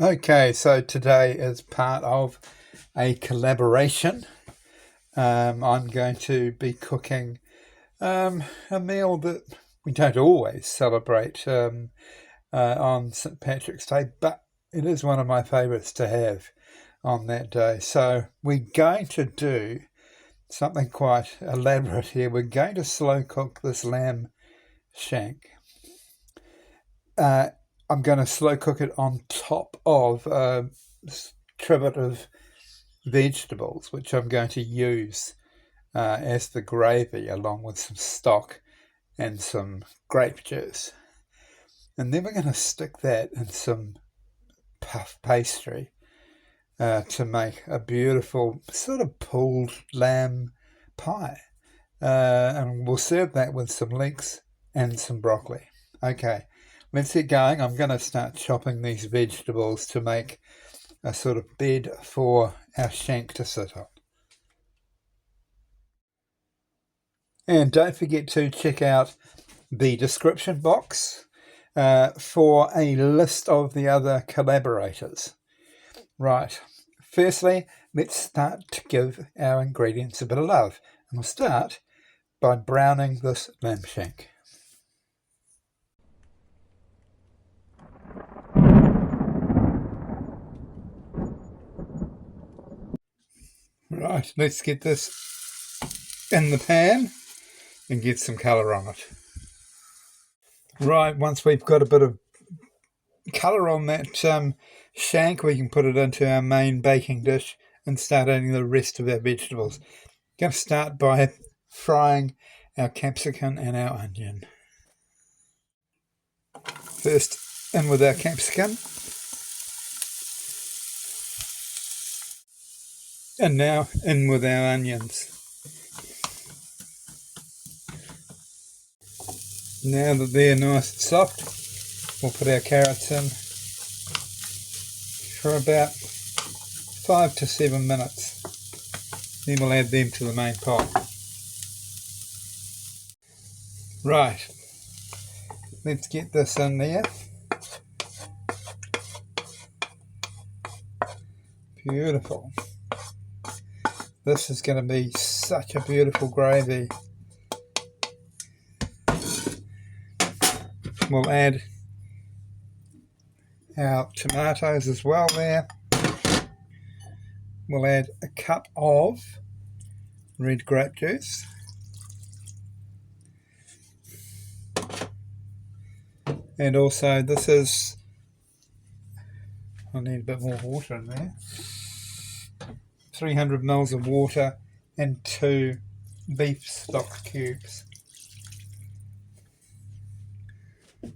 Okay, so today is part of a collaboration. I'm going to be cooking a meal that we don't always celebrate on St. Patrick's Day, but it is one of my favourites to have on that day. So we're going to do something quite elaborate here. We're going to slow cook this lamb shank. I'm going to slow cook it on top of a trivet of vegetables, which I'm going to use as the gravy, along with some stock and some grape juice. And then we're going to stick that in some puff pastry to make a beautiful sort of pulled lamb pie. And we'll serve that with some leeks and some broccoli. Okay, let's get going. I'm going to start chopping these vegetables to make a sort of bed for our shank to sit on. And don't forget to check out the description box for a list of the other collaborators. Right, firstly, let's start to give our ingredients a bit of love. And we'll start by browning this lamb shank. Right, let's get this in the pan and get some colour on it. Right, once we've got a bit of colour on that shank, we can put it into our main baking dish and start adding the rest of our vegetables. Going to start by frying our capsicum and our onion. First in with our capsicum. And now in with our onions. Now that they're nice and soft, we'll put our carrots in for about 5 to 7 minutes. Then we'll add them to the main pot. Right, let's get this in there. Beautiful. This is going to be such a beautiful gravy. We'll add our tomatoes as well there. We'll add a cup of red grape juice. And also this is, I need a bit more water in there. 300 ml of water and 2 beef stock cubes.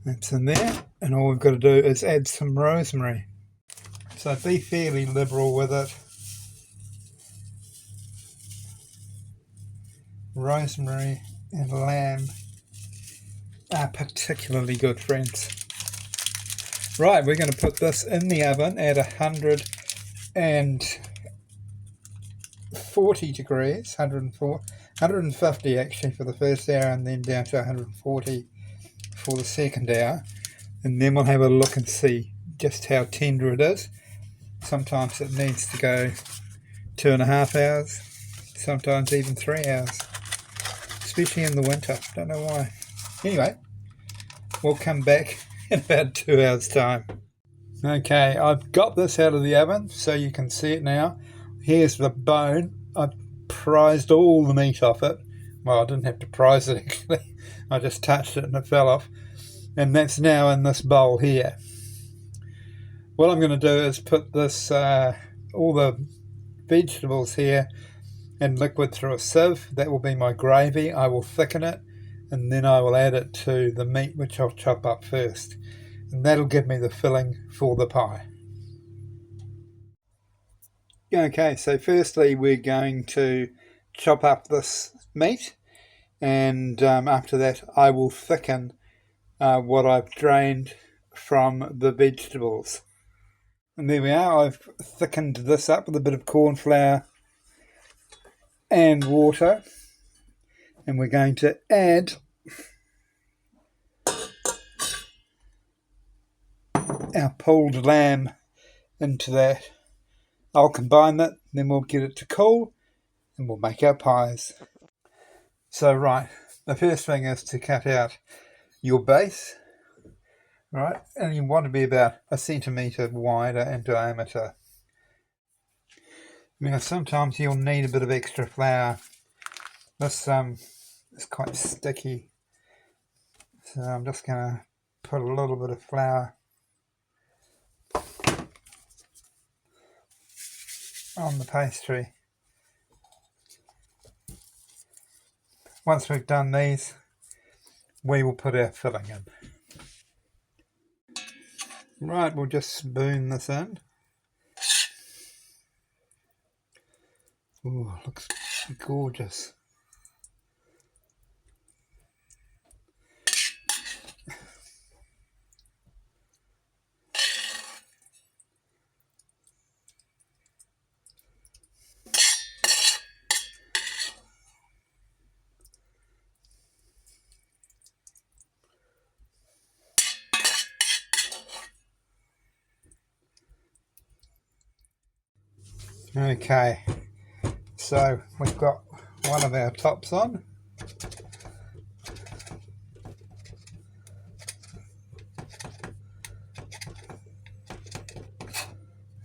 That's in there, and all we've got to do is add some rosemary. So be fairly liberal with it. Rosemary and lamb are particularly good friends. Right, we're going to put this in the oven at 140 degrees, 150 actually for the first hour, and then down to 140 for the second hour. And then we'll have a look and see just how tender it is. Sometimes it needs to go 2.5 hours, sometimes even 3 hours, especially in the winter. Don't know why. Anyway, we'll come back in about 2 hours time. Okay, I've got this out of the oven so you can see it now. Here's the bone. I've prized all the meat off it. Well, I didn't have to prize it actually. I just touched it and it fell off. And that's now in this bowl here. What I'm going to do is put this, all the vegetables here in liquid through a sieve. That will be my gravy. I will thicken it and then I will add it to the meat, which I'll chop up first. And that'll give me the filling for the pie. Okay, so firstly we're going to chop up this meat, and after that I will thicken what I've drained from the vegetables. And there we are, I've thickened this up with a bit of cornflour and water, and we're going to add our pulled lamb into that. I'll combine that, then we'll get it to cool and we'll make our pies. So right, the first thing is to cut out your base, right? And you want to be about 1 centimetre wider in diameter. Now sometimes you'll need a bit of extra flour. This is quite sticky, so I'm just going to put a little bit of flour on the pastry. Once we've done these, we will put our filling in. Right, we'll just spoon this in. Ooh, looks gorgeous. Okay, so we've got one of our tops on.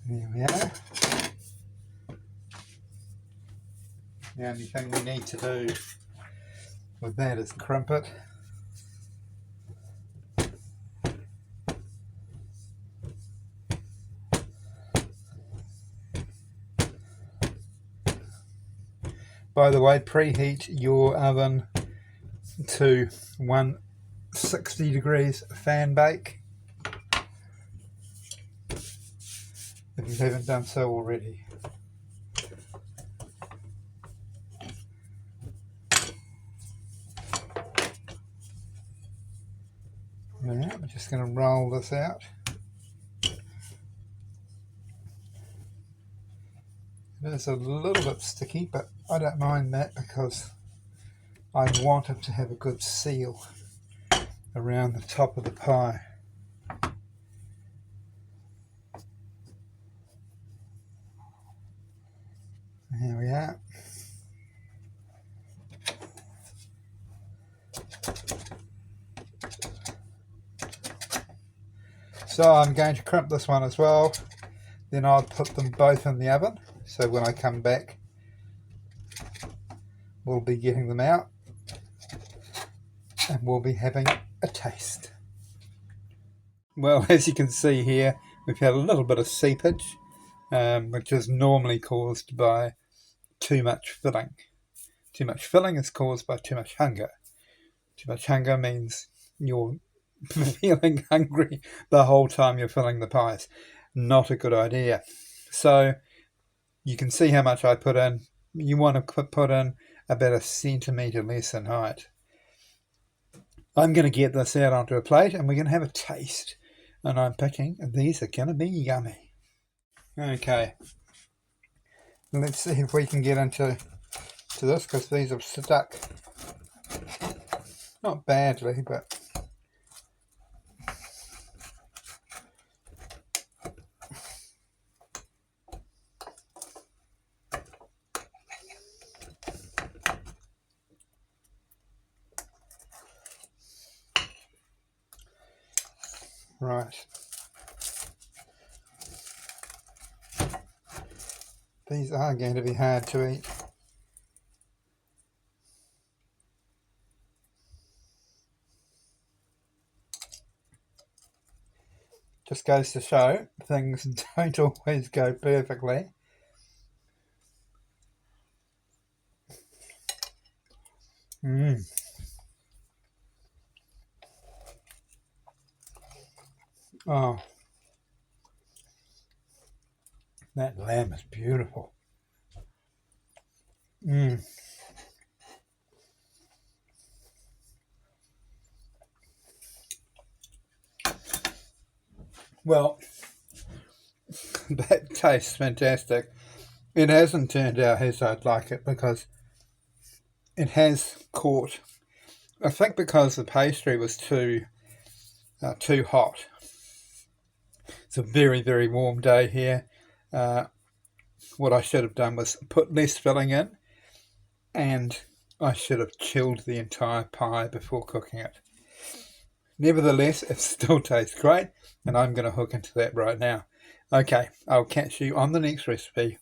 There we are. The only thing we need to do with that is crimp it. By the way, preheat your oven to 160 degrees fan bake if you haven't done so already. Now, I'm just going to roll this out. It is a little bit sticky, but I don't mind that because I want it to have a good seal around the top of the pie. Here we are. So I'm going to crimp this one as well, then I'll put them both in the oven, so when I come back we'll be getting them out and we'll be having a taste. Well, as you can see here, we've had a little bit of seepage, which is normally caused by too much filling. Too much filling is caused by too much hunger. Too much hunger means you're feeling hungry the whole time you're filling the pies. Not a good idea. So you can see how much I put in. You want to put in about 1 centimetre less in height. I'm going to get this out onto a plate and we're going to have a taste. And I'm picking these are going to be yummy. Okay, let's see if we can get into this because these have stuck. Not badly, but right. These are going to be hard to eat. Just goes to show things don't always go perfectly. Oh, that lamb is beautiful. Well, that tastes fantastic. It hasn't turned out as I'd like it because it has caught, I think because the pastry was too hot. It's a very, very warm day here. What I should have done was put less filling in, and I should have chilled the entire pie before cooking it. Nevertheless, it still tastes great, and I'm going to hook into that right now. Okay, I'll catch you on the next recipe.